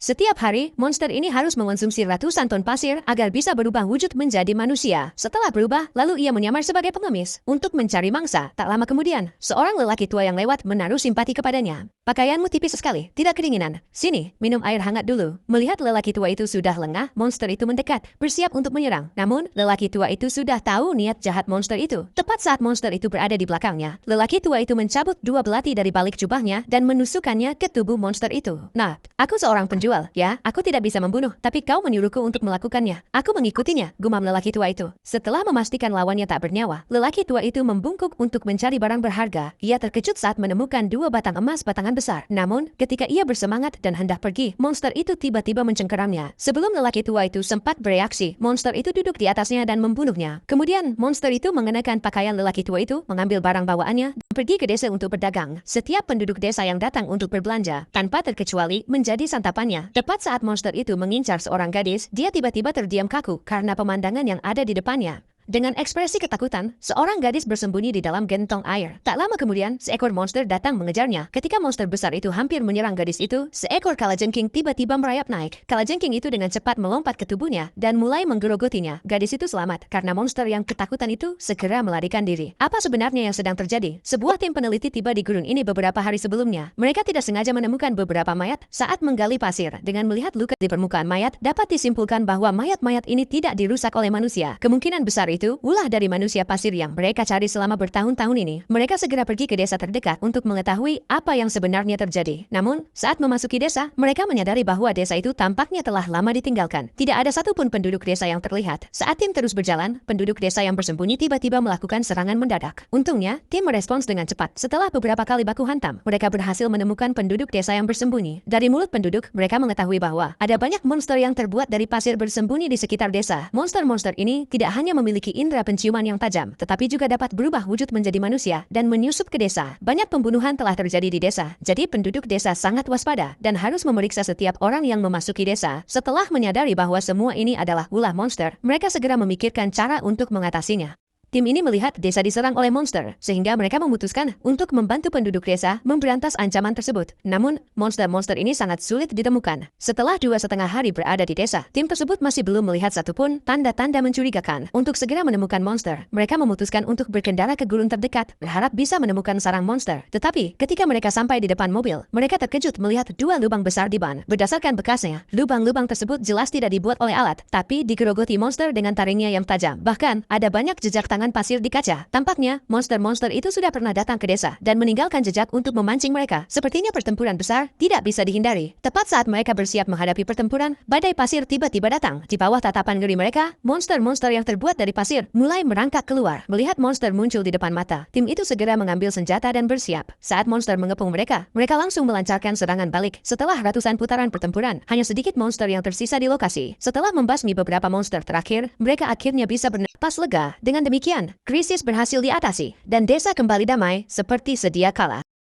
Setiap hari, monster ini harus mengonsumsi ratusan ton pasir agar bisa berubah wujud menjadi manusia. Setelah berubah, lalu ia menyamar sebagai pengemis untuk mencari mangsa. Tak lama kemudian, seorang lelaki tua yang lewat menaruh simpati kepadanya. Pakaianmu tipis sekali, tidak kedinginan. Sini, minum air hangat dulu. Melihat lelaki tua itu sudah lengah, monster itu mendekat, bersiap untuk menyerang. Namun, lelaki tua itu sudah tahu niat jahat monster itu. Tepat saat monster itu berada di belakangnya, lelaki tua itu mencabut dua belati dari balik jubahnya dan menusukkannya ke tubuh monster itu. Nah, aku seorang penjual. Ya, aku tidak bisa membunuh, tapi kau menyuruhku untuk melakukannya. Aku mengikutinya, gumam lelaki tua itu. Setelah memastikan lawannya tak bernyawa, lelaki tua itu membungkuk untuk mencari barang berharga. Ia terkejut saat menemukan dua batang emas batangan besar. Namun, ketika ia bersemangat dan hendak pergi, monster itu tiba-tiba mencengkeramnya. Sebelum lelaki tua itu sempat bereaksi, monster itu duduk di atasnya dan membunuhnya. Kemudian, monster itu mengenakan pakaian lelaki tua itu, mengambil barang bawaannya, dan pergi ke desa untuk berdagang. Setiap penduduk desa yang datang untuk berbelanja, tanpa terkecuali, menjadi santapannya. Tepat saat monster itu mengincar seorang gadis, dia tiba-tiba terdiam kaku karena pemandangan yang ada di depannya. Dengan ekspresi ketakutan, seorang gadis bersembunyi di dalam gentong air. Tak lama kemudian, seekor monster datang mengejarnya. Ketika monster besar itu hampir menyerang gadis itu, seekor kalajengking tiba-tiba merayap naik. Kalajengking itu dengan cepat melompat ke tubuhnya dan mulai menggerogotinya. Gadis itu selamat karena monster yang ketakutan itu segera melarikan diri. Apa sebenarnya yang sedang terjadi? Sebuah tim peneliti tiba di gurun ini beberapa hari sebelumnya. Mereka tidak sengaja menemukan beberapa mayat saat menggali pasir. Dengan melihat luka di permukaan mayat, dapat disimpulkan bahwa mayat-mayat ini tidak dirusak oleh manusia. Kemungkinan besar itu ulah dari manusia pasir yang mereka cari selama bertahun-tahun ini. Mereka segera pergi ke desa terdekat untuk mengetahui apa yang sebenarnya terjadi. Namun, saat memasuki desa, mereka menyadari bahwa desa itu tampaknya telah lama ditinggalkan. Tidak ada satupun penduduk desa yang terlihat. Saat tim terus berjalan, penduduk desa yang bersembunyi tiba-tiba melakukan serangan mendadak. Untungnya, tim merespons dengan cepat. Setelah beberapa kali baku hantam, mereka berhasil menemukan penduduk desa yang bersembunyi. Dari mulut penduduk, mereka mengetahui bahwa ada banyak monster yang terbuat dari pasir bersembunyi di sekitar desa. Monster-monster ini tidak hanya memiliki indera penciuman yang tajam, tetapi juga dapat berubah wujud menjadi manusia dan menyusup ke desa. Banyak pembunuhan telah terjadi di desa, jadi penduduk desa sangat waspada dan harus memeriksa setiap orang yang memasuki desa. Setelah menyadari bahwa semua ini adalah ulah monster, mereka segera memikirkan cara untuk mengatasinya. Tim ini melihat desa diserang oleh monster, sehingga mereka memutuskan untuk membantu penduduk desa memberantas ancaman tersebut. Namun, monster-monster ini sangat sulit ditemukan. Setelah 2,5 hari berada di desa, tim tersebut masih belum melihat satupun tanda-tanda mencurigakan. Untuk segera menemukan monster, mereka memutuskan untuk berkendara ke gurun terdekat, berharap bisa menemukan sarang monster. Tetapi, ketika mereka sampai di depan mobil, mereka terkejut melihat dua lubang besar di ban. Berdasarkan bekasnya, lubang-lubang tersebut jelas tidak dibuat oleh alat, tapi digerogoti monster dengan taringnya yang tajam. Bahkan, ada banyak jejak tangan pasir di kaca. Tampaknya, monster-monster itu sudah pernah datang ke desa dan meninggalkan jejak untuk memancing mereka. Sepertinya pertempuran besar tidak bisa dihindari. Tepat saat mereka bersiap menghadapi pertempuran, badai pasir tiba-tiba datang. Di bawah tatapan ngeri mereka, monster-monster yang terbuat dari pasir mulai merangkak keluar. Melihat monster muncul di depan mata, tim itu segera mengambil senjata dan bersiap. Saat monster mengepung mereka, mereka langsung melancarkan serangan balik. Setelah ratusan putaran pertempuran, hanya sedikit monster yang tersisa di lokasi. Setelah membasmi beberapa monster terakhir, mereka akhirnya bisa bernapas lega. Dengan demikian, krisis berhasil diatasi, dan desa kembali damai seperti sedia kala.